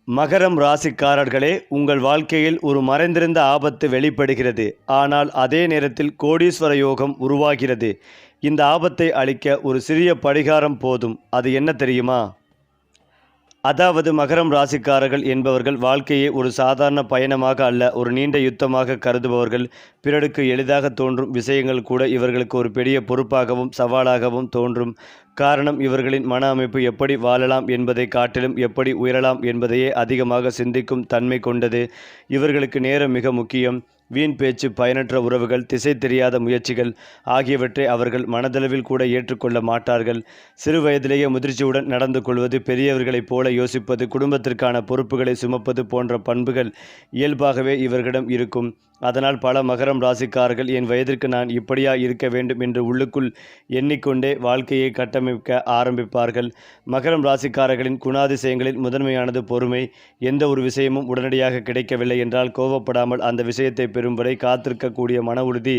மகரம் ராசிக்காரர்களே, உங்கள் வாழ்க்கையில் ஒரு மறைந்திருந்த ஆபத்து வெளிப்படுகிறது. ஆனால் அதே நேரத்தில் கோடீஸ்வர யோகம் உருவாகிறது. இந்த ஆபத்தை அழிக்க ஒரு சிறிய பரிகாரம் போதும். அது என்ன தெரியுமா? அதாவது மகரம் ராசிக்காரர்கள் என்பவர்கள் வாழ்க்கையை ஒரு சாதாரண பயணமாக அல்ல, ஒரு நீண்ட யுத்தமாக கருதுபவர்கள். பிறருக்கு எளிதாக தோன்றும் விஷயங்கள் கூட இவர்களுக்கு ஒரு பெரிய பொறுப்பாகவும் சவாலாகவும் தோன்றும். காரணம், இவர்களின் மன அமைப்பு எப்படி வாழலாம் என்பதை காட்டிலும் எப்படி உயரலாம் என்பதையே அதிகமாக சிந்திக்கும் தன்மை கொண்டது. இவர்களுக்கு நேரம் மிக முக்கியம். வீண் பேச்சு, பயனற்ற உறவுகள், திசை தெரியாத முயற்சிகள் ஆகியவற்றை அவர்கள் மனதளவில் கூட ஏற்றுக்கொள்ள மாட்டார்கள். சிறு வயதிலேயே முதிர்ச்சியுடன் நடந்து கொள்வது, பெரியவர்களைப் போல யோசிப்பது, குடும்பத்திற்கான பொறுப்புகளை சுமப்பது போன்ற பண்புகள் இயல்பாகவே இவர்களிடம் இருக்கும். அதனால் பல மகரம் ராசிக்காரர்கள் என் வயதிற்கு நான் இப்படியா இருக்க வேண்டும் என்று உள்ளுக்குள் எண்ணிக்கொண்டே வாழ்க்கையை கட்டமைக்க ஆரம்பிப்பார்கள். மகரம் ராசிக்காரர்களின் குணாதிசயங்களில் முதன்மையானது பொறுமை. எந்த ஒரு விஷயமும் உடனடியாக கிடைக்கவில்லை என்றால் கோபப்படாமல் அந்த விஷயத்தை பெறும் வரை காத்திருக்கக்கூடிய மன உறுதி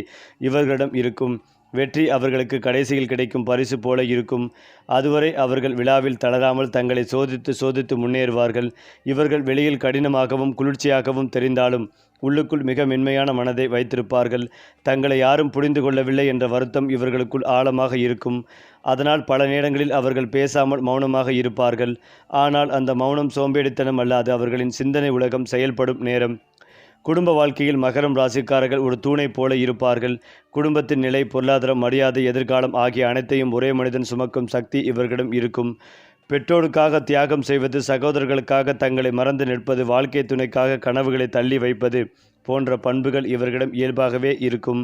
இவர்களிடம் இருக்கும். வெற்றி அவர்களுக்கு கடைசியில் கிடைக்கும் பரிசு போல இருக்கும். அதுவரை அவர்கள் விழாவில் தளராமல் தங்களை சோதித்து சோதித்து முன்னேறுவார்கள். இவர்கள் வெளியில் கடினமாகவும் குளிர்ச்சியாகவும் தெரிந்தாலும் உள்ளுக்குள் மிக மென்மையான மனதை வைத்திருப்பார்கள். தங்களை யாரும் புரிந்து கொள்ளவில்லை என்ற வருத்தம் இவர்களுக்குள் ஆழமாக இருக்கும். அதனால் பல நேரங்களில் அவர்கள் பேசாமல் மௌனமாக இருப்பார்கள். ஆனால் அந்த மௌனம் சோம்பேறித்தனம் அல்ல, அது அவர்களின் சிந்தனை உலகம் செயல்படும் நேரம். குடும்ப வாழ்க்கையில் மகரம் ராசிக்காரர்கள் ஒரு தூணை போல இருப்பார்கள். குடும்பத்தின் நிலை, பொருளாதாரம், மரியாதை, எதிர்காலம் ஆகிய அனைத்தையும் ஒரே மனிதன் சுமக்கும் சக்தி இவர்களிடம் இருக்கும். பெற்றோருக்காக தியாகம் செய்வது, சகோதரர்களுக்காக தங்களை மறந்து நிற்பது, வாழ்க்கை துணைக்காக கனவுகளை தள்ளி வைப்பது போன்ற பண்புகள் இவர்களிடம் இயல்பாகவே இருக்கும்.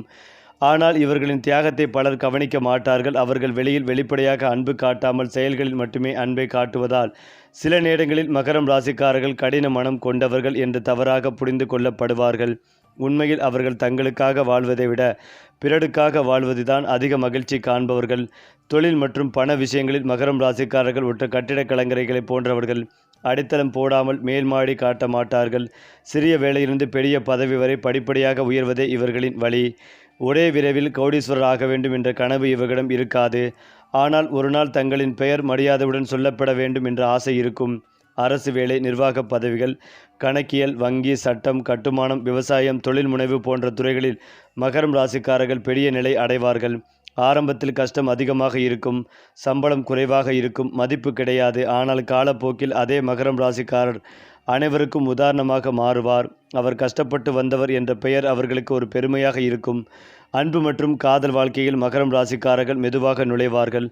ஆனால் இவர்களின் தியாகத்தை பலர் கவனிக்க மாட்டார்கள். அவர்கள் வெளியில் வெளிப்படையாக அன்பு காட்டாமல் செயல்களில் மட்டுமே அன்பை காட்டுவதால் சில நேரங்களில் மகரம் ராசிக்காரர்கள் கடின மனம் கொண்டவர்கள் என்று தவறாக புரிந்து கொள்ளப்படுவார்கள். உண்மையில் அவர்கள் தங்களுக்காக வாழ்வதை விட பிறருக்காக வாழ்வதுதான் அதிக மகிழ்ச்சி காண்பவர்கள். தொழில் மற்றும் பண விஷயங்களில் மகரம் ராசிக்காரர்கள் ஒற்ற கட்டிடக் கலைஞர்களை போன்றவர்கள். அடித்தளம் போடாமல் மேல்மாடி காட்ட மாட்டார்கள். சிறிய வேலையிலிருந்து பெரிய பதவி வரை படிப்படியாக உயர்வதே இவர்களின் வழி. ஒரே விரைவில் கோடீஸ்வரர் ஆக வேண்டும் என்ற கனவு இவர்களிடம் இருக்காது. ஆனால் ஒரு நாள் தங்களின் பெயர் மரியாதையுடன் சொல்லப்பட வேண்டும் என்ற ஆசை இருக்கும். அரசு வேலை, நிர்வாக பதவிகள், கணக்கியல், வங்கி, சட்டம், கட்டுமானம், விவசாயம், தொழில் முனைவு போன்ற துறைகளில் மகரம் ராசிக்காரர்கள் பெரிய நிலை அடைவார்கள். ஆரம்பத்தில் கஷ்டம் அதிகமாக இருக்கும், சம்பளம் குறைவாக இருக்கும், மதிப்பு கிடையாது. ஆனால் காலப்போக்கில் அதே மகரம் ராசிக்காரர் அனைவருக்கும் உதாரணமாக மாறுவார். அவர் கஷ்டப்பட்டு வந்தவர் என்ற பெயர் அவர்களுக்கு ஒரு பெருமையாக இருக்கும். அன்பு மற்றும் காதல் வாழ்க்கையில் மகரம் ராசிக்காரர்கள் மெதுவாக நுழைவார்கள்.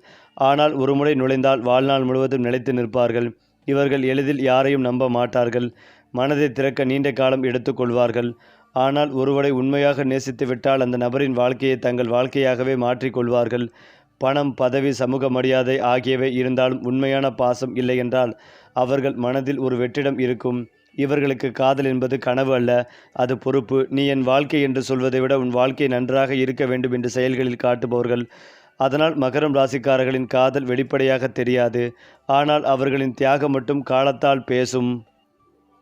ஆனால் ஒருமுறை நுழைந்தால் வாழ்நாள் முழுவதும் நிலைத்து நிற்பார்கள். இவர்கள் எளிதில் யாரையும் நம்ப மாட்டார்கள். மனதை திறக்க நீண்ட காலம் எடுத்துக்கொள்வார்கள். ஆனால் ஒருவரை உண்மையாக நேசித்து விட்டால் அந்த நபரின் வாழ்க்கையை தங்கள் வாழ்க்கையாகவே மாற்றிக்கொள்வார்கள். பணம், பதவி, சமூக மரியாதை ஆகியவை இருந்தாலும் உண்மையான பாசம் இல்லை என்றால் அவர்கள் மனதில் ஒரு வெற்றிடம் இருக்கும். இவர்களுக்கு காதல் என்பது கனவு அல்ல, அது பொறுப்பு. நீ என் வாழ்க்கை என்று சொல்வதை விட உன் வாழ்க்கை நன்றாக இருக்க வேண்டும் என்று செயல்களில் காட்டுபவர்கள். அதனால் மகரம் ராசிக்காரர்களின் காதல் வெளிப்படையாக தெரியாது. ஆனால் அவர்களின் தியாகம் மட்டும் காலத்தால் பேசும்.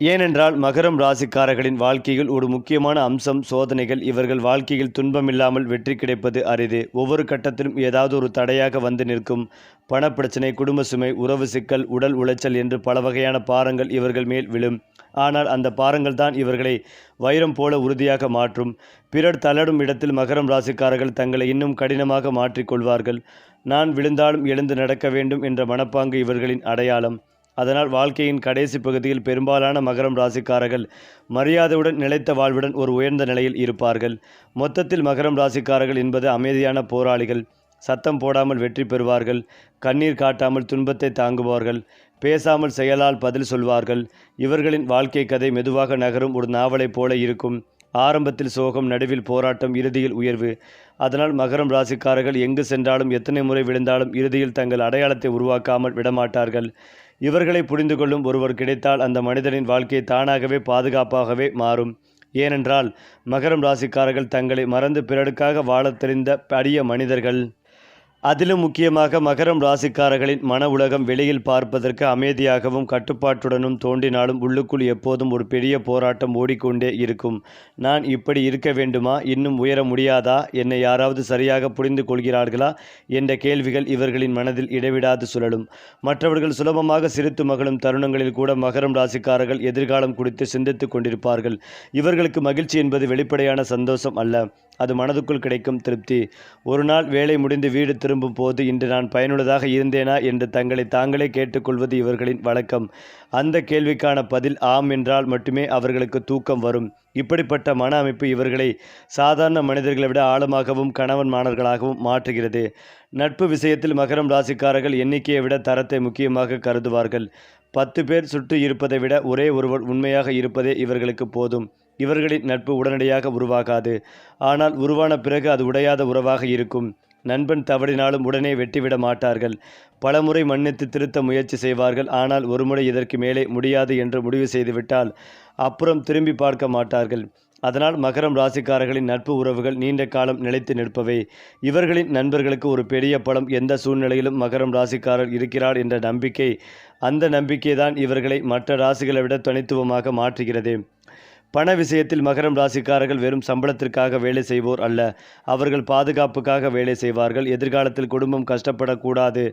ஏனென்றால் மகரம் ராசிக்காரர்களின் வாழ்க்கையில் ஒரு முக்கியமான அம்சம் சோதனைகள். இவர்கள் வாழ்க்கையில் துன்பமில்லாமல் வெற்றி கிடைப்பது அரிது. ஒவ்வொரு கட்டத்திலும் ஏதாவது ஒரு தடையாக வந்து நிற்கும். பணப்பிரச்சனை, குடும்ப சுமை, உறவு சிக்கல், உடல் உளைச்சல் என்று பல வகையான பாரங்கள் இவர்கள் மேல் விழும். ஆனால் அந்த பாரங்கள் தான் இவர்களை வைரம் போல உறுதியாக மாற்றும். பிறர் தளரும் இடத்தில் மகரம் ராசிக்காரர்கள் தங்களை இன்னும் கடினமாக மாற்றிக்கொள்வார்கள். நான் விழுந்தாலும் எழுந்து நடக்க வேண்டும் என்ற மனப்பாங்கு இவர்களின் அடையாளம். அதனால் வாழ்க்கையின் கடைசி பகுதியில் பெரும்பாலான மகரம் ராசிக்காரர்கள் மரியாதையுடன் நிலைத்த வாழ்வுடன் ஒரு உயர்ந்த நிலையில் இருப்பார்கள். மொத்தத்தில் மகரம் ராசிக்காரர்கள் என்பது அமைதியான போராளிகள். சத்தம் போடாமல் வெற்றி பெறுவார்கள். கண்ணீர் காட்டாமல் துன்பத்தை தாங்குவார்கள். பேசாமல் செயலால் பதில் சொல்வார்கள். இவர்களின் வாழ்க்கை கதை மெதுவாக நகரும் ஒரு நாவலைப் போல இருக்கும். ஆரம்பத்தில் சோகம், நடுவில் போராட்டம், இறுதியில் உயர்வு. அதனால் மகரம் ராசிக்காரர்கள் எங்கு சென்றாலும் எத்தனை முறை விழுந்தாலும் இறுதியில் தங்கள் அடையாளத்தை உருவாக்காமல் விடமாட்டார்கள். இவர்களை புரிந்து கொள்ளும் ஒருவர் கிடைத்தால் அந்த மனிதனின் வாழ்க்கை தானாகவே பாதுகாப்பாகவே மாறும். ஏனென்றால் மகரம் ராசிக்காரர்கள் தங்களை மறந்து பிறருக்காக வாழத் தெரிந்த அரிய மனிதர்கள். அதிலும் முக்கியமாக மகரம் ராசிக்காரர்களின் மன உலகம் வெளியில் பார்ப்பதற்கு அமைதியாகவும் கட்டுப்பாட்டுடனும் தோன்றினாலும் உள்ளுக்குள் எப்போதும் ஒரு பெரிய போராட்டம் ஓடிக்கொண்டே இருக்கும். நான் இப்படி இருக்க வேண்டுமா? இன்னும் உயர முடியாதா? என்னை யாராவது சரியாக புரிந்து கொள்கிறார்களா? என்ற கேள்விகள் இவர்களின் மனதில் இடைவிடாது சுழலும். மற்றவர்கள் சுலபமாக சிரித்து மகிழும் தருணங்களில் கூட மகரம் ராசிக்காரர்கள் எதிர்காலம் குறித்து சிந்தித்துக் கொண்டிருப்பார்கள். இவர்களுக்கு மகிழ்ச்சி என்பது வெளிப்படையான சந்தோஷம் அல்ல, அது மனதுக்குள் கிடைக்கும் திருப்தி. ஒரு நாள் வேலை முடிந்து வீடு திரும்பும் போது இன்று நான் பயனுள்ளதாக இருந்தேனா என்று தங்களை தாங்களே கேட்டுக்கொள்வது இவர்களின் வழக்கம். அந்த கேள்விக்கான பதில் ஆம் என்றால் மட்டுமே அவர்களுக்கு தூக்கம் வரும். இப்படிப்பட்ட மன அமைப்பு இவர்களை சாதாரண மனிதர்களை விட ஆழமாகவும் கணவன் மாணவர்களாகவும் மாற்றுகிறது. நட்பு விஷயத்தில் மகரம் ராசிக்காரர்கள் எண்ணிக்கையை விட தரத்தை முக்கியமாக கருதுவார்கள். 10 பேர் சுற்றி இருப்பதை விட ஒரே ஒருவர் உண்மையாக இருப்பதே இவர்களுக்கு போதும். இவர்களின் நட்பு உடனடியாக உருவாகாது, ஆனால் உருவான பிறகு அது உடையாத உறவாக இருக்கும். நண்பன் தவறினாலும் உடனே வெட்டிவிட மாட்டார்கள். பலமுறை மன்னித்து திருத்த முயற்சி செய்வார்கள். ஆனால் ஒருமுறை இதற்கு மேலே முடியாது என்று முடிவு செய்துவிட்டால் அப்புறம் திரும்பி பார்க்க மாட்டார்கள். அதனால் மகரம் ராசிக்காரர்களின் நட்பு உறவுகள் நீண்ட காலம் நிலைத்து நிற்பவை. இவர்களின் நண்பர்களுக்கு ஒரு பெரிய பலம் எந்த சூழ்நிலையிலும் மகரம் ராசிக்காரர் இருக்கிறார் என்ற நம்பிக்கை. அந்த நம்பிக்கை தான் இவர்களை மற்ற ராசிகளை விட தனித்துவமாக மாற்றுகிறது. பண விஷயத்தில் மகரம் ராசிக்காரர்கள் வெறும் சம்பளத்திற்காக வேலை செய்வோர் அல்ல, அவர்கள் பாதுகாப்புக்காக வேலை செய்வார்கள். எதிர்காலத்தில் குடும்பம் கஷ்டப்படக்கூடாது,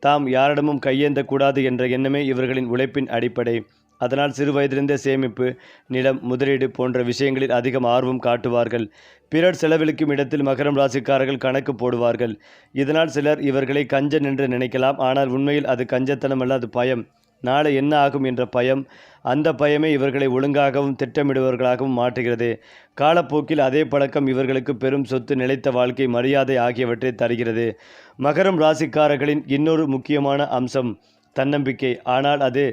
தாம் யாரிடமும் கையேந்தக்கூடாது என்ற எண்ணமே இவர்களின் உழைப்பின் அடிப்படை. அதனால் சிறு வயதிலிருந்தே சேமிப்பு, நிலம், முதலீடு போன்ற விஷயங்களில் அதிகம் ஆர்வம் காட்டுவார்கள். பிறர் செலவழிக்கும் இடத்தில் மகரம் ராசிக்காரர்கள் கணக்கு போடுவார்கள். இதனால் சிலர் இவர்களை கஞ்சன் என்று நினைக்கலாம், ஆனால் உண்மையில் அது கஞ்சத்தனம் அல்ல, அது பயம். நாளை என்ன ஆகும் என்ற பயம். அந்த பயமே இவர்களை ஒழுங்காகவும் திட்டமிடுபவர்களாகவும் மாற்றுகிறது. காலப்போக்கில் அதே பழக்கம் இவர்களுக்கு பெரும் சொத்து, நிலைத்த வாழ்க்கை, மரியாதை ஆகியவற்றை தருகிறது. மகரம் ராசிக்காரர்களின் இன்னொரு முக்கியமான அம்சம் தன்னம்பிக்கை. ஆனால் அது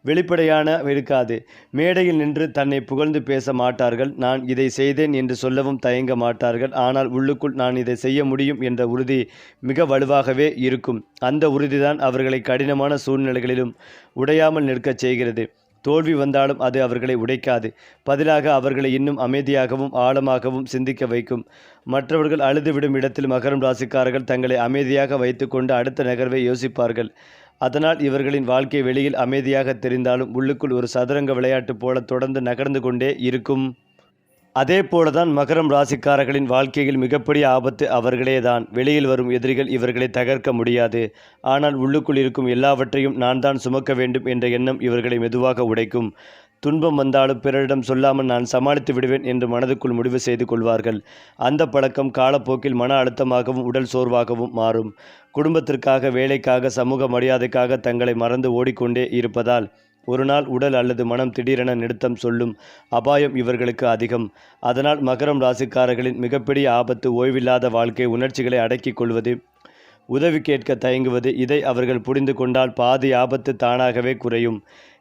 வெளிப்படையான இருக்காது. மேடையில் நின்று தன்னை புகழ்ந்து பேச மாட்டார்கள். நான் இதை செய்தேன் என்று சொல்லவும் தயங்க மாட்டார்கள். ஆனால் உள்ளுக்குள் நான் இதை செய்ய முடியும் என்ற உறுதி மிக வலுவாகவே இருக்கும். அந்த உறுதிதான் அவர்களை கடினமான சூழ்நிலைகளிலும் உடையாமல் நிற்கச் செய்கிறது. தோல்வி வந்தாலும் அது அவர்களை உடைக்காது, பதிலாக அவர்களை இன்னும் அமைதியாகவும் ஆழமாகவும் சிந்திக்க வைக்கும். மற்றவர்கள் அழுதுவிடும் இடத்தில் மகரம் ராசிக்காரர்கள் தங்களை அமைதியாக வைத்துக்கொண்டு அடுத்த நகர்வை யோசிப்பார்கள். அதனால் இவர்களின் வாழ்க்கை வெளியில் அமைதியாக தெரிந்தாலும் உள்ளுக்குள் ஒரு சதுரங்க விளையாட்டு போல தொடர்ந்து நகர்ந்து கொண்டே இருக்கும். அதே போலதான் மகரம் ராசிக்காரர்களின் வாழ்க்கையில் மிகப்பெரிய ஆபத்து அவர்களேதான். வெளியில் வரும் எதிரிகள் இவர்களை தகர்க்க முடியாது, ஆனால் உள்ளுக்குள் இருக்கும் எல்லாவற்றையும் நான் தான் சுமக்க வேண்டும் என்ற எண்ணம் இவர்களை மெதுவாக உடைக்கும். துன்பம் வந்தாலும் பிறரிடம் சொல்லாமல் நான் சமாளித்து விடுவேன் என்று மனதுக்குள் முடிவு செய்து கொள்வார்கள். அந்த பழக்கம் காலப்போக்கில் மன அழுத்தமாகவும் உடல் சோர்வாகவும் மாறும். குடும்பத்திற்காக, வேலைக்காக, சமூக மரியாதைக்காக தங்களை மறந்து ஓடிக்கொண்டே இருப்பதால் ஒரு நாள் உடல் அல்லது மனம் திடீரென நிறுத்தம் சொல்லும் அபாயம் இவர்களுக்கு அதிகம். அதனால் மகரம் ராசிக்காரர்களின் மிகப்பெரிய ஆபத்து ஓய்வில்லாத வாழ்க்கை, உணர்ச்சிகளை அடக்கிக் கொள்வது, உதவி கேட்க தயங்குவது. இதை அவர்கள் புரிந்து கொண்டால் பாதி ஆபத்து தானாகவே குறையும்.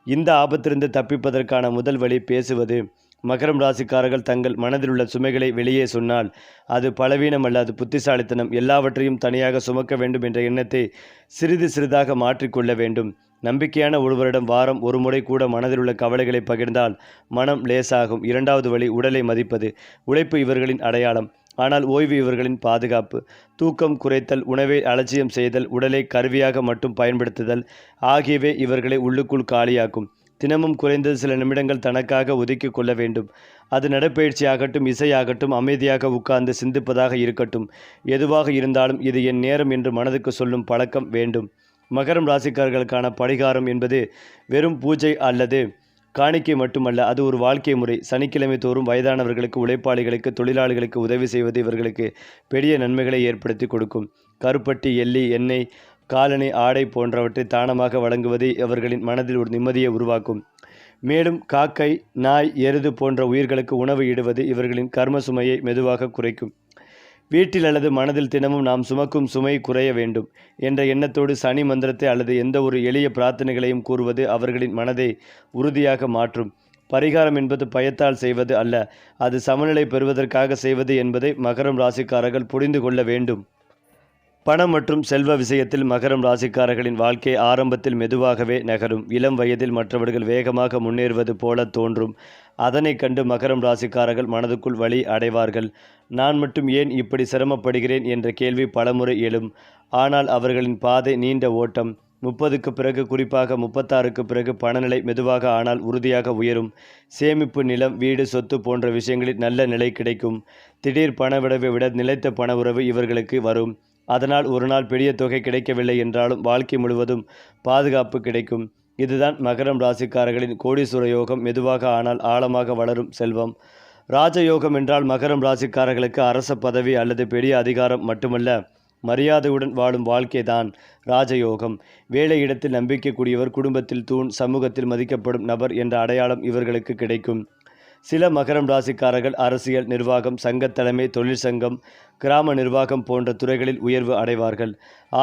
இந்த ஆபத்திலிருந்து தப்பிப்பதற்கான முதல் வழி பேசுவது. மகரம் ராசிக்காரர்கள் தங்கள் மனதில் உள்ள சுமைகளை வெளியே சொன்னால் அது பலவீனம் அல்ல, அது புத்திசாலித்தனம். எல்லாவற்றையும் தனியாக சுமக்க வேண்டும் என்ற எண்ணத்தை சிறிது சிறிதாக மாற்றிக்கொள்ள வேண்டும். நம்பிக்கையான ஒருவரிடம் வாரம் ஒரு முறை கூட மனதில் உள்ள கவலைகளை பகிர்ந்தால் மனம் லேசாகும். இரண்டாவது வழி உடலை மதிப்பது. உழைப்பு இவர்களின் அடையாளம், ஆனால் ஓய்வு இவர்களின் பாதுகாப்பு. தூக்கம் குறைத்தல், உணவை அலட்சியம் செய்தல், உடலை கருவியாக மட்டும் பயன்படுத்துதல் ஆகியவை இவர்களை உள்ளுக்குள் காலியாக்கும். தினமும் குறைந்தது சில நிமிடங்கள் தனக்காக ஒதுக்கி கொள்ள வேண்டும். அது நடைப்பயிற்சியாகட்டும், இசையாகட்டும், அமைதியாக உட்கார்ந்து சிந்திப்பதாக இருக்கட்டும். எதுவாக இருந்தாலும் இது என் நேரம் என்று மனதுக்கு சொல்லும் பழக்கம் வேண்டும். மகரம் ராசிக்காரர்களுக்கான பரிகாரம் என்பது வெறும் பூஜை அல்லது காணிக்கை மட்டுமல்ல, அது ஒரு வாழ்க்கை முறை. சனிக்கிழமை தோறும் வயதானவர்களுக்கு, உழைப்பாளிகளுக்கு, தொழிலாளிகளுக்கு உதவி செய்வது இவர்களுக்கு பெரிய நன்மைகளை ஏற்படுத்தி கொடுக்கும். கருப்பட்டி, எள்ளி, எண்ணெய், காலணி, ஆடை போன்றவற்றை தானமாக வழங்குவது அவர்களின் மனதில் ஒரு நிம்மதியை உருவாக்கும். மேலும் காக்கை, நாய், எருது போன்ற உயிர்களுக்கு உணவு இடுவது இவர்களின் கர்ம சுமையை மெதுவாக குறைக்கும். வீட்டில் அல்லது மனதில் தினமும் நாம் சுமக்கும் சுமை குறைய வேண்டும் என்ற எண்ணத்தோடு சனி மந்திரத்தை அல்லது எந்த ஒரு எளிய பிரார்த்தனைகளையும் கூறுவது அவர்களின் மனதை உறுதியாக மாற்றும். பரிகாரம் என்பது பயத்தால் செய்வது அல்ல, அது சமநிலை பெறுவதற்காக செய்வது என்பதை மகரம் ராசிக்காரர்கள் புரிந்து கொள்ள வேண்டும். பணம் மற்றும் செல்வ விஷயத்தில் மகரம் ராசிக்காரர்களின் வாழ்க்கை ஆரம்பத்தில் மெதுவாகவே நகரும். இளம் வயதில் மற்றவர்கள் வேகமாக முன்னேறுவது போல தோன்றும். அதனை கண்டு மகரம் ராசிக்காரர்கள் மனதுக்குள் வலி அடைவார்கள். நான் மட்டும் ஏன் இப்படி சிரமப்படுகிறேன் என்ற கேள்வி பலமுறை எழும். ஆனால் அவர்களின் பாதை நீண்ட ஓட்டம். 30க்கு பிறகு, குறிப்பாக 36க்கு பிறகு பணநிலை மெதுவாக ஆனால் உறுதியாக உயரும். சேமிப்பு, நிலம், வீடு, சொத்து போன்ற விஷயங்களில் நல்ல நிலை கிடைக்கும். திடீர் பணவிடவை விட நிலைத்த பண உறவு இவர்களுக்கு வரும். அதனால் ஒரு நாள் பெரிய தொகை கிடைக்கவில்லை என்றாலும் வாழ்க்கை முழுவதும் பாதுகாப்பு கிடைக்கும். இதுதான் மகரம் ராசிக்காரர்களின் கோடீஸ்வர யோகம். மெதுவாக ஆனால் ஆழமாக வளரும் செல்வம். ராஜயோகம் என்றால் மகரம் ராசிக்காரர்களுக்கு அரச பதவி அல்லது பெரிய அதிகாரம் மட்டுமல்ல, மரியாதையுடன் வாழும் வாழ்க்கைதான் ராஜயோகம். வேலையிடத்தில் நம்பிக்கைக்குரியவர், குடும்பத்தில் தூண், சமூகத்தில் மதிக்கப்படும் நபர் என்ற அடையாளம் இவர்களுக்கு கிடைக்கும். சில மகரம் ராசிக்காரர்கள் அரசியல், நிர்வாகம், சங்கத் தலைமை, தொழிற்சங்கம், கிராம நிர்வாகம் போன்ற துறைகளில் உயர்வு அடைவார்கள்.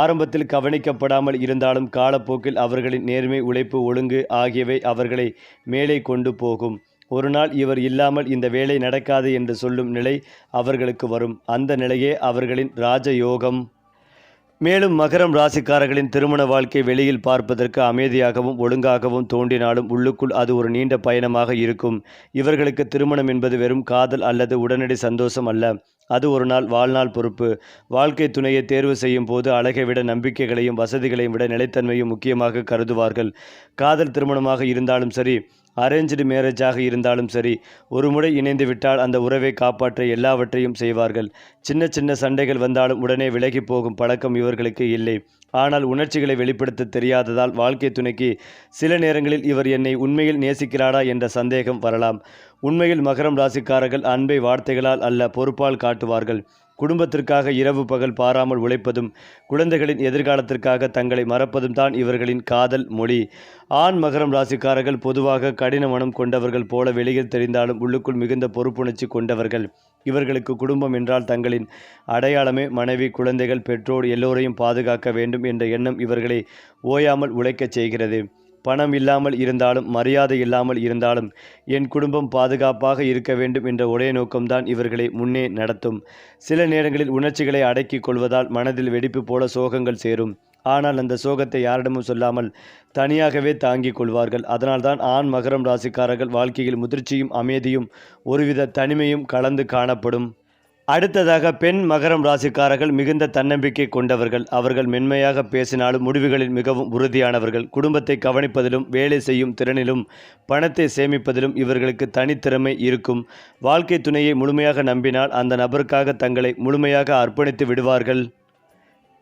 ஆரம்பத்தில் கவனிக்கப்படாமல் இருந்தாலும் காலப்போக்கில் அவர்களின் நேர்மை, உழைப்பு, ஒழுங்கு ஆகியவை அவர்களை மேலே கொண்டு போகும். ஒரு நாள் இவர் இல்லாமல் இந்த வேலை நடக்காது என்று சொல்லும் நிலை அவர்களுக்கு வரும். அந்த நிலையே அவர்களின் ராஜயோகம். மேலும் மகரம் ராசிக்காரர்களின் திருமண வாழ்க்கை வெளியில் பார்ப்பதற்கு அமைதியாகவும் ஒழுங்காகவும் தோன்றினாலும் உள்ளுக்குள் அது ஒரு நீண்ட பயணமாக இருக்கும். இவர்களுக்கு திருமணம் என்பது வெறும் காதல் அல்லது உடனடி சந்தோஷம் அல்ல. அது ஒரு நாள் வாழ்நாள் பொறுப்பு. வாழ்க்கை துணையை தேர்வு செய்யும் போது அழகை விட நம்பிக்கைகளையும் வசதிகளையும் விட நிலைத்தன்மையும் முக்கியமாக கருதுவார்கள். காதல் திருமணமாக இருந்தாலும் சரி, அரேஞ்ச்டு மேரேஜாக இருந்தாலும் சரி, ஒரு முறை இணைந்து விட்டால் அந்த உறவை காப்பாற்ற எல்லாவற்றையும் செய்வார்கள். சின்ன சின்ன சண்டைகள் வந்தாலும் உடனே விலகி போகும் பழக்கம் இவர்களுக்கு இல்லை. ஆனால் உணர்ச்சிகளை வெளிப்படுத்த தெரியாததால் வாழ்க்கை துணைக்கு சில நேரங்களில் இவர் என்னை உண்மையில் நேசிக்கிறாரா என்ற சந்தேகம் வரலாம். உண்மையில் மகரம் ராசிக்காரர்கள் அன்பை வார்த்தைகளால் அல்ல, பொறுப்பால் காட்டுவார்கள். குடும்பத்திற்காக இரவு பகல் பாராமல் உழைப்பதும், குழந்தைகளின் எதிர்காலத்திற்காக தங்களை மறப்பதும் தான் இவர்களின் காதல் மொழி. ஆண் மகரம் ராசிக்காரர்கள் பொதுவாக கடின மனம் கொண்டவர்கள் போல வெளியில் தெரிந்தாலும் உள்ளுக்குள் மிகுந்த பொறுப்புணர்ச்சி கொண்டவர்கள். இவர்களுக்கு குடும்பம் என்றால் தங்களின் அடையாளமே. மனைவி, குழந்தைகள், பெற்றோர் எல்லோரையும் பாதுகாக்க வேண்டும் என்ற எண்ணம் இவர்களை ஓயாமல் உழைக்கச் செய்கிறது. பணம் இல்லாமல் இருந்தாலும், மரியாதை இல்லாமல் இருந்தாலும் என் குடும்பம் பாதுகாப்பாக இருக்க வேண்டும் என்ற ஒரே நோக்கம்தான் இவர்களை முன்னே நடத்தும். சில நேரங்களில் உணர்ச்சிகளை அடக்கிக் கொள்வதால் மனதில் வெடிப்பு போல சோகங்கள் சேரும். ஆனால் அந்த சோகத்தை யாரிடமும் சொல்லாமல் தனியாகவே தாங்கிக் கொள்வார்கள். அதனால்தான் ஆண் மகரம் ராசிக்காரர்கள் வாழ்க்கையில் முதிர்ச்சியும் அமைதியும் ஒருவித தனிமையும் கலந்து காணப்படும். அடுத்ததாக பெண் மகரம் ராசிக்காரர்கள் மிகுந்த தன்னம்பிக்கை கொண்டவர்கள். அவர்கள் மென்மையாக பேசினாலும் முடிவுகளில் மிகவும் உறுதியானவர்கள். குடும்பத்தை கவனிப்பதிலும், வேலை செய்யும் திறனிலும், பணத்தை சேமிப்பதிலும் இவர்களுக்கு தனித்திறமை இருக்கும். வாழ்க்கை துணையை முழுமையாக நம்பினால் அந்த நபருக்காக தங்களை முழுமையாக அர்ப்பணித்து விடுவார்கள்.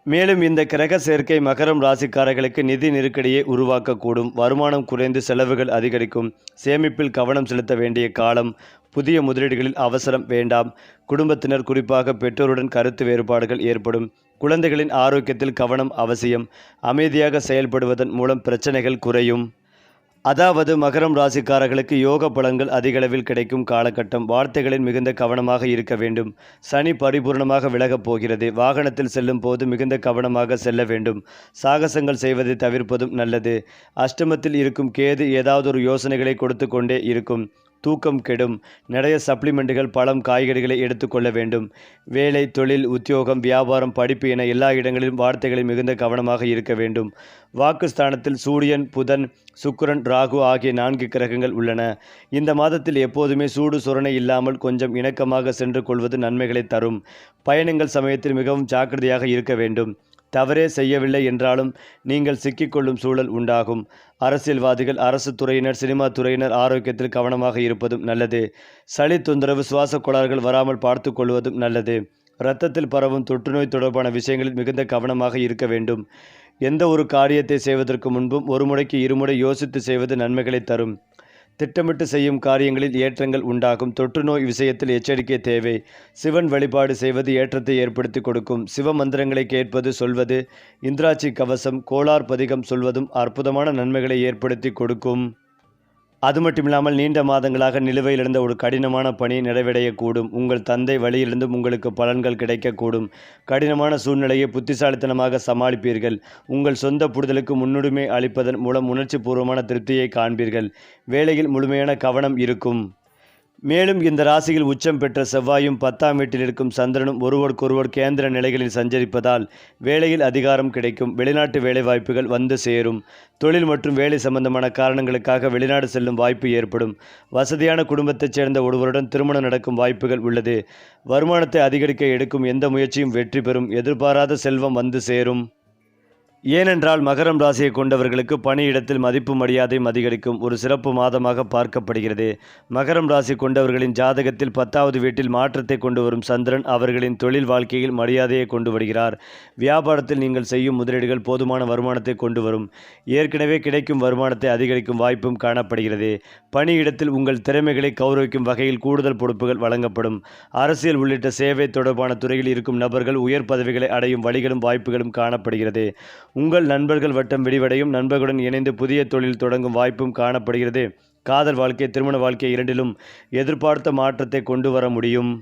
மேலும் இந்த கிரக சேர்க்கை மகரம் ராசிக்காரர்களுக்கு நிதி நெருக்கடியை உருவாக்கக்கூடும். வருமானம் குறைந்து செலவுகள் அதிகரிக்கும். சேமிப்பில் கவனம் செலுத்த வேண்டிய காலம். புதிய முதலீடுகளில் அவசரம் வேண்டாம். குடும்பத்தினர், குறிப்பாக பெற்றோருடன் கருத்து வேறுபாடுகள் ஏற்படும். குழந்தைகளின் ஆரோக்கியத்தில் கவனம் அவசியம். அமைதியாக செயல்படுவதன் மூலம் பிரச்சனைகள் குறையும். அதாவது மகரம் ராசிக்காரர்களுக்கு யோக பலன்கள் அதிகளவில் கிடைக்கும் காலகட்டம். வார்த்தைகளில் மிகுந்த கவனமாக இருக்க வேண்டும். சனி பரிபூர்ணமாக விலகப் போகிறது. வாகனத்தில் செல்லும் போது மிகுந்த கவனமாக செல்ல வேண்டும். சாகசங்கள் செய்வதை தவிர்ப்பதும் நல்லது. அஷ்டமத்தில் இருக்கும் கேது ஏதாவது ஒரு யோசனைகளை கொடுத்து கொண்டே இருக்கும். தூக்கம் கெடும். நிறைய சப்ளிமெண்ட்டுகள், பழம், காய்கறிகளை எடுத்துக்கொள்ள வேண்டும். வேலை, தொழில், உத்தியோகம், வியாபாரம், படிப்பு என எல்லா இடங்களிலும் வார்த்தைகளில் மிகுந்த கவனமாக இருக்க வேண்டும். வாக்குஸ்தானத்தில் சூரியன், புதன், சுக்கிரன், ராகு ஆகிய 4 கிரகங்கள் உள்ளன. இந்த மாதத்தில் எப்போதுமே சூடு சொரணை இல்லாமல் கொஞ்சம் இணக்கமாக சென்று கொள்வது நன்மைகளை தரும். பயணங்கள் சமயத்தில் மிகவும் ஜாக்கிரதையாக இருக்க வேண்டும். தவறே செய்யவில்லை என்றாலும் நீங்கள் சிக்கிக்கொள்ளும் சூழல் உண்டாகும். அரசியல்வாதிகள், அரசு துறையினர், சினிமா துறையினர் ஆரோக்கியத்தில் கவனமாக இருப்பதும் நல்லது. சளி தொந்தரவு, சுவாச கோளாறுகள் வராமல் பார்த்து கொள்வதும் நல்லது. இரத்தத்தில் பரவும் தொற்றுநோய் தொடர்பான விஷயங்களில் மிகுந்த கவனமாக இருக்க வேண்டும். எந்த ஒரு காரியத்தை செய்வதற்கு முன்பும் ஒரு முறைக்கு இருமுறை யோசித்து செய்வது நன்மைகளை தரும். திட்டமிட்டு செய்யும் காரியங்களில் ஏற்றங்கள் உண்டாகும். தொற்றுநோய் விஷயத்தில் எச்சரிக்கை தேவை. சிவன் வழிபாடு செய்வது ஏற்றத்தை ஏற்படுத்தி கொடுக்கும். சிவ மந்திரங்களை கேட்பது, சொல்வது, இந்திராட்சி கவசம், கோளார் பதிகம் சொல்வதும் அற்புதமான நன்மைகளை ஏற்படுத்தி கொடுக்கும். அது மட்டுமில்லாமல் நீண்ட மாதங்களாக நிலுவையில் இருந்த ஒரு கடினமான பணி நிறைவடையக்கூடும். உங்கள் தந்தை வழியிலிருந்தும் உங்களுக்கு பலன்கள் கிடைக்கக்கூடும். கடினமான சூழ்நிலையை புத்திசாலித்தனமாக சமாளிப்பீர்கள். உங்கள் சொந்த புரிதலுக்கு முன்னுரிமை அளிப்பதன் மூலம் உணர்ச்சி பூர்வமான திருப்தியை காண்பீர்கள். வேலையில் முழுமையான கவனம் இருக்கும். மேலும் இந்த ராசியில் உச்சம் பெற்ற செவ்வாயும் 10ஆம் வீட்டில் இருக்கும் சந்திரனும் ஒருவருக்கொருவர் கேந்திர நிலைகளில் சஞ்சரிப்பதால் வேலையில் அதிகாரம் கிடைக்கும். வெளிநாட்டு வேலைவாய்ப்புகள் வந்து சேரும். தொழில் மற்றும் வேலை சம்பந்தமான காரணங்களுக்காக வெளிநாடு செல்லும் வாய்ப்பு ஏற்படும். வசதியான குடும்பத்தைச் சேர்ந்த ஒருவருடன் திருமணம் நடக்கும் வாய்ப்புகள் உள்ளது. வருமானத்தை அதிகரிக்க எடுக்கும் எந்த முயற்சியும் வெற்றி பெறும். எதிர்பாராத செல்வம் வந்து சேரும். ஏனென்றால் மகரம் ராசியை கொண்டவர்களுக்கு பணியிடத்தில் மதிப்பு மரியாதையும் அதிகரிக்கும் ஒரு சிறப்பு மாதமாக பார்க்கப்படுகிறது. மகரம் ராசி கொண்டவர்களின் ஜாதகத்தில் 10வது வீட்டில் மாற்றத்தை கொண்டு வரும் சந்திரன் அவர்களின் தொழில் வாழ்க்கையில் மரியாதையை கொண்டு வருகிறார். வியாபாரத்தில் நீங்கள் செய்யும் முதலீடுகள் போதுமான வருமானத்தை கொண்டு வரும். ஏற்கனவே கிடைக்கும் வருமானத்தை அதிகரிக்கும் வாய்ப்பும் காணப்படுகிறது. பணியிடத்தில் உங்கள் திறமைகளை கௌரவிக்கும் வகையில் கூடுதல் பொறுப்புகள் வழங்கப்படும். அரசியல் உள்ளிட்ட சேவை தொடர்பான துறையில் இருக்கும் நபர்கள் உயர் பதவிகளை அடையும் வழிகளும் வாய்ப்புகளும் காணப்படுகிறது. உங்கள் நண்பர்கள் வட்டம் விரிவடையும். நண்பர்களுடன் இணைந்து புதிய தொழில் தொடங்கும் வாய்ப்பும் காணப்படுகிறது. காதல் வாழ்க்கை, திருமண வாழ்க்கை இரண்டிலும் எதிர்பார்த்த மாற்றத்தை கொண்டு வர முடியும்.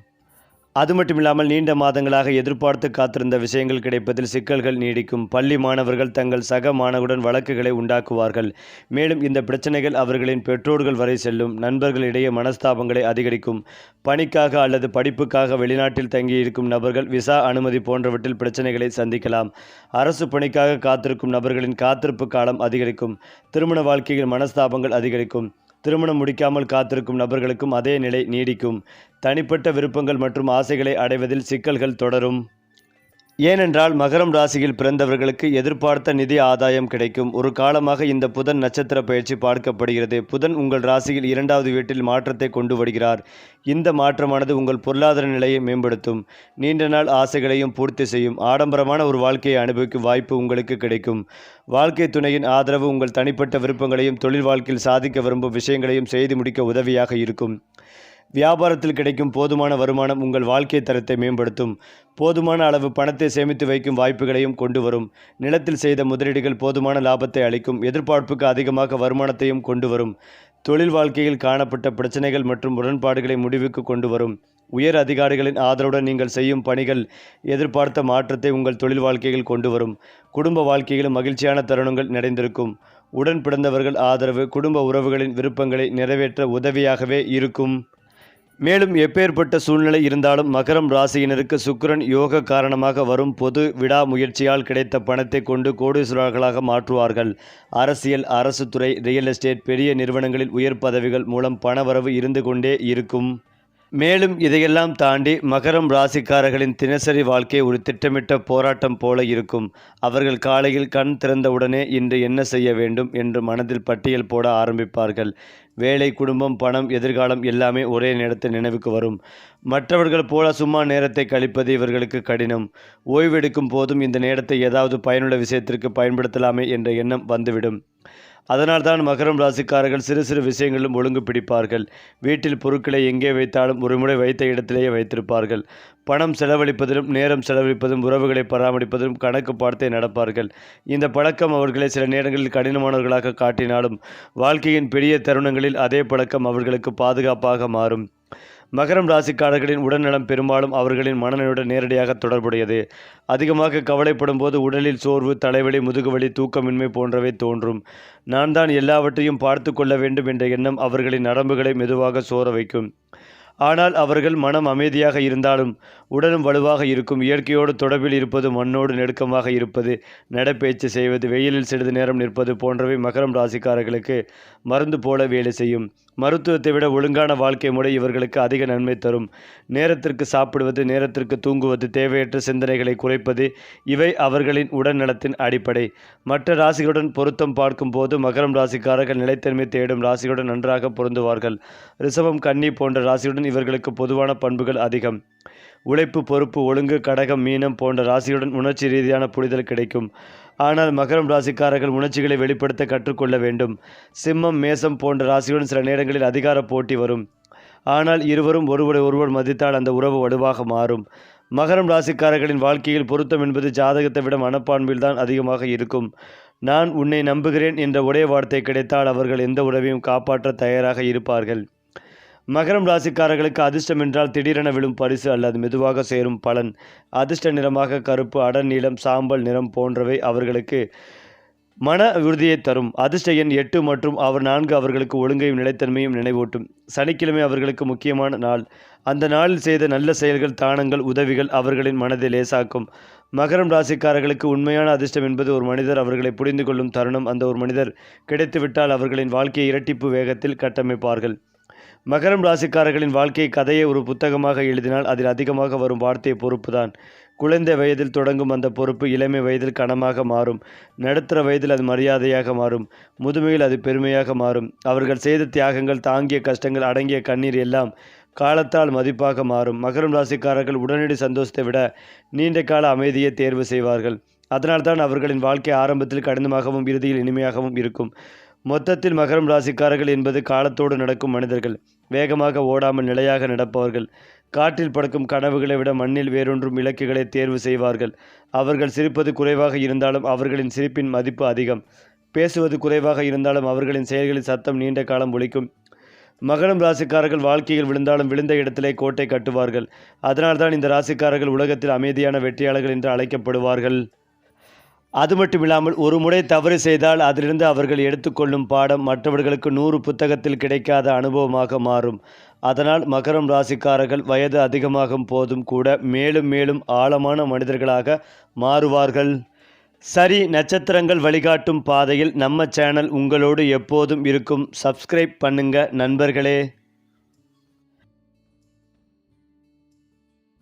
அது மட்டுமில்லாமல் நீண்ட மாதங்களாக எதிர்பார்த்து காத்திருந்த விஷயங்கள் கிடைப்பதில் சிக்கல்கள் நீடிக்கும். பள்ளி மாணவர்கள் தங்கள் சக மாணவருடன் வழக்குகளை உண்டாக்குவார்கள். மேலும் இந்த பிரச்சனைகள் அவர்களின் பெற்றோர்கள் வரை செல்லும். நண்பர்களிடையே மனஸ்தாபங்களை அதிகரிக்கும். பணிக்காக அல்லது படிப்புக்காக வெளிநாட்டில் தங்கியிருக்கும் நபர்கள் விசா அனுமதி போன்றவற்றில் பிரச்சனைகளை சந்திக்கலாம். அரசு பணிக்காக காத்திருக்கும் நபர்களின் காத்திருப்பு காலம் அதிகரிக்கும். திருமண வாழ்க்கையில் மனஸ்தாபங்கள் அதிகரிக்கும். திருமணம் முடிக்காமல் காத்திருக்கும் நபர்களுக்கும் அதே நிலை நீடிக்கும். தனிப்பட்ட விருப்பங்கள் மற்றும் ஆசைகளை அடைவதில் சிக்கல்கள் தொடரும். ஏனென்றால் மகரம் ராசியில் பிறந்தவர்களுக்கு எதிர்பார்த்த நிதி ஆதாயம் கிடைக்கும். ஒரு காலமாக இந்த புதன் நட்சத்திர பயிற்சி பார்க்கப்படுகிறது. புதன் உங்கள் ராசியில் 2வது வீட்டில் மாற்றத்தை கொண்டு வருகிறார். இந்த மாற்றமானது உங்கள் பொருளாதார நிலையை மேம்படுத்தும். நீண்ட நாள் ஆசைகளையும் பூர்த்தி செய்யும். ஆடம்பரமான ஒரு வாழ்க்கையை அனுபவிக்கும் வாய்ப்பு உங்களுக்கு கிடைக்கும். வாழ்க்கை துணையின் ஆதரவு உங்கள் தனிப்பட்ட விருப்பங்களையும் தொழில் வாழ்க்கையில் சாதிக்க விரும்பும் விஷயங்களையும் செய்து முடிக்க உதவியாக இருக்கும். வியாபாரத்தில் கிடைக்கும் போதுமான வருமானம் உங்கள் வாழ்க்கை தரத்தை மேம்படுத்தும். போதுமான அளவு பணத்தை சேமித்து வைக்கும் வாய்ப்புகளையும் கொண்டு வரும். நிலத்தில் செய்த முதலீடுகள் போதுமான லாபத்தை அளிக்கும். எதிர்பார்ப்புக்கு அதிகமாக வருமானத்தையும் கொண்டு வரும். தொழில் வாழ்க்கையில் காணப்பட்ட பிரச்சனைகள் மற்றும் முரண்பாடுகளை முடிவுக்கு கொண்டு வரும். உயர் அதிகாரிகளின் ஆதரவுடன் நீங்கள் செய்யும் பணிகள் எதிர்பார்த்த மாற்றத்தை உங்கள் தொழில் வாழ்க்கையில் கொண்டு வரும். குடும்ப வாழ்க்கையிலும் மகிழ்ச்சியான தருணங்கள் நிறைந்திருக்கும். உடன் பிறந்தவர்கள் ஆதரவு குடும்ப உறவுகளின் விருப்பங்களை நிறைவேற்ற உதவியாகவே இருக்கும். மேலும் எப்பேற்பட்ட சூழ்நிலை இருந்தாலும் மகரம் ராசியினருக்கு சுக்கிரன் யோக காரணமாக வரும் பொது விடாமுயற்சியால் கிடைத்த பணத்தை கொண்டு கோடீஸ்வரர்களாக மாற்றுவார்கள். அரசியல், அரசு துறை, ரியல் எஸ்டேட், பெரிய நிறுவனங்களில் உயர் பதவிகள் மூலம் பணவரவு இருந்து கொண்டே இருக்கும். மேலும் இதையெல்லாம் தாண்டி மகரம் ராசிக்காரர்களின் தினசரி வாழ்க்கை ஒரு திட்டமிட்ட போராட்டம் போல இருக்கும். அவர்கள் காலையில் கண் திறந்தவுடனே இன்று என்ன செய்ய வேண்டும் என்று மனதில் பட்டியல் போட ஆரம்பிப்பார்கள். வேலை, குடும்பம், பணம், எதிர்காலம் எல்லாமே ஒரே நேரத்தில் நினைவுக்கு வரும். மற்றவர்கள் போல சும்மா நேரத்தை கழிப்பது இவர்களுக்கு கடினம். ஓய்வெடுக்கும் போதும் இந்த நேரத்தை ஏதாவது பயனுள்ள விஷயத்திற்கு பயன்படுத்தலாமே என்ற எண்ணம் வந்துவிடும். அதனால்தான் மகரம் ராசிக்காரர்கள் சிறு சிறு விஷயங்களிலும் ஒழுங்கு பிடிப்பார்கள். வீட்டில் பொருட்களை எங்கே வைத்தாலும் ஒருமுறை வைத்த இடத்திலேயே வைத்திருப்பார்கள். பணம் செலவழிப்பதிலும் நேரம் செலவழிப்பதும் உறவுகளை பராமரிப்பதிலும் கணக்கு பார்த்தே நடப்பார்கள். இந்த பழக்கம் அவர்களை சில நேரங்களில் கடினமானவர்களாக காட்டினாலும் வாழ்க்கையின் பெரிய தருணங்களில் அதே பழக்கம் அவர்களுக்கு பாதுகாப்பாக மாறும். மகரம் ராசிக்காரர்களின் உடல்நலம் பெரும்பாலும் அவர்களின் மனநிலையுடன் நேரடியாக தொடர்புடையது. அதிகமாக கவலைப்படும் போது உடலில் சோர்வு, தலைவலி, முதுகுவலி, தூக்கமின்மை போன்றவை தோன்றும். நான் தான் எல்லாவற்றையும் பார்த்து கொள்ள வேண்டும் என்ற எண்ணம் அவர்களின் நரம்புகளை மெதுவாக சோர வைக்கும். ஆனால் அவர்கள் மனம் அமைதியாக இருந்தாலும் உடலும் வலுவாக இருக்கும். இயற்கையோடு தொடர்பில் இருப்பது, மண்ணோடு நெருக்கமாக இருப்பது, நடைப்பயிற்சி செய்வது, வெயிலில் சிறிது நேரம் நிற்பது போன்றவை மகரம் ராசிக்காரர்களுக்கு மருந்து போல வேலை செய்யும். மருத்துவத்தை விட ஒழுங்கான வாழ்க்கை முறை இவர்களுக்கு அதிக நன்மை தரும். நேரத்திற்கு சாப்பிடுவது, நேரத்திற்கு தூங்குவது, தேவையற்ற சிந்தனைகளை குறைப்பது இவை அவர்களின் உடல் நலத்தின் அடிப்படை. மற்ற ராசிகளுடன் பொருத்தம் பார்க்கும் போது மகரம் ராசிக்காரர்கள் நிலைத்தன்மை தேடும் ராசிகளுடன் நன்றாக பொருந்துவார்கள். ரிஷபம், கன்னி போன்ற ராசியுடன் இவர்களுக்கு பொதுவான பண்புகள் அதிகம். உழைப்பு, பொறுப்பு, ஒழுங்கு, கடகம், மீனம் போன்ற ராசியுடன் உணர்ச்சி ரீதியான புரிதல் கிடைக்கும். ஆனால் மகரம் ராசிக்காரர்கள் உணர்ச்சிகளை வெளிப்படுத்த கற்றுக்கொள்ள வேண்டும். சிம்மம், மேசம் போன்ற ராசியுடன் சில நேரங்களில் அதிகார போட்டி வரும். ஆனால் இருவரும் ஒருவர் மதித்தால் அந்த உறவு வலுவாக மாறும். மகரம் ராசிக்காரர்களின் வாழ்க்கையில் பொருத்தம் என்பது ஜாதகத்தை விட மனப்பான்மையில் தான் அதிகமாக இருக்கும். நான் உன்னை நம்புகிறேன் என்ற ஒரே வார்த்தை கிடைத்தால் அவர்கள் எந்த உறவையும் காப்பாற்ற தயாராக இருப்பார்கள். மகரம் ராசிக்காரர்களுக்கு அதிர்ஷ்டம் என்றால் திடீரென விழும் பரிசு அல்லது மெதுவாக சேரும் பலன். அதிர்ஷ்ட நிறமாக கருப்பு, அடர் நீலம், சாம்பல் நிறம் போன்றவை அவர்களுக்கு மன உறுதியை தரும். அதிர்ஷ்ட எண் 8 மற்றும் அவர் 4 அவர்களுக்கு ஒழுங்கையும் நிலைத்தன்மையும் நினைவூட்டும். சனிக்கிழமை அவர்களுக்கு முக்கியமான நாள். அந்த நாளில் செய்த நல்ல செயல்கள், தானங்கள், உதவிகள் அவர்களின் மனதை லேசாக்கும். மகரம் ராசிக்காரர்களுக்கு உண்மையான அதிர்ஷ்டம் என்பது ஒரு மனிதர் அவர்களை புரிந்து கொள்ளும் தருணம். அந்த ஒரு மனிதர் கிடைத்துவிட்டால் அவர்களின் வாழ்க்கையை இரட்டிப்பு வேகத்தில் கட்டமைப்பார்கள். மகரம் ராசிக்காரர்களின் வாழ்க்கை கதையை ஒரு புத்தகமாக எழுதினால் அதில் அதிகமாக வரும் வார்த்தை பொறுப்புதான். குழந்தை வயதில் தொடங்கும் அந்த பொறுப்பு இளமை வயதில் கனமாக மாறும். நடுத்தர வயதில் அது மரியாதையாக மாறும். முதுமையில் அது பெருமையாக மாறும். அவர்கள் செய்த தியாகங்கள், தாங்கிய கஷ்டங்கள், அடங்கிய கண்ணீர் எல்லாம் காலத்தால் மதிப்பாக மாறும். மகரம் ராசிக்காரர்கள் உடனடி சந்தோஷத்தை விட நீண்ட கால அமைதியை தேர்வு செய்வார்கள். அதனால்தான் அவர்களின் வாழ்க்கை ஆரம்பத்தில் கடினமாகவும் இறுதியில் இனிமையாகவும் இருக்கும். மொத்தத்தில் மகரம் ராசிக்காரர்கள் என்பது காலத்தோடு நடக்கும் மனிதர்கள். வேகமாக ஓடாமல் நிலையாக நடப்பவர்கள். காற்றில் பறக்கும் கனவுகளை விட மண்ணில் வேறொன்றும் இலக்குகளை தேர்வு செய்வார்கள். அவர்கள் சிரிப்பது குறைவாக இருந்தாலும் அவர்களின் சிரிப்பின் மதிப்பு அதிகம். பேசுவது குறைவாக இருந்தாலும் அவர்களின் செயல்களின் சத்தம் நீண்ட காலம் ஒலிக்கும். மகரம் ராசிக்காரர்கள் வாழ்க்கையில் விழுந்தாலும் விழுந்த இடத்திலே கோட்டை கட்டுவார்கள். அதனால்தான் இந்த ராசிக்காரர்கள் உலகத்தில் அமைதியான வெற்றியாளர்கள் என்று அழைக்கப்படுவார்கள். அது மட்டுமில்லாமல் ஒரு முறை தவறு செய்தால் அதிலிருந்து அவர்கள் எடுத்துக்கொள்ளும் பாடம் மற்றவர்களுக்கு 100 புத்தகத்தில் கிடைக்காத அனுபவமாக மாறும். அதனால் மகரம் ராசிக்காரர்கள் வயது அதிகமாகும் போதும் கூட மேலும் மேலும் ஆழமான மனிதர்களாக மாறுவார்கள். சரி, நட்சத்திரங்கள் வழிகாட்டும் பாதையில் நம்ம சேனல் உங்களோடு எப்போதும் இருக்கும். சப்ஸ்கிரைப் பண்ணுங்க நண்பர்களே.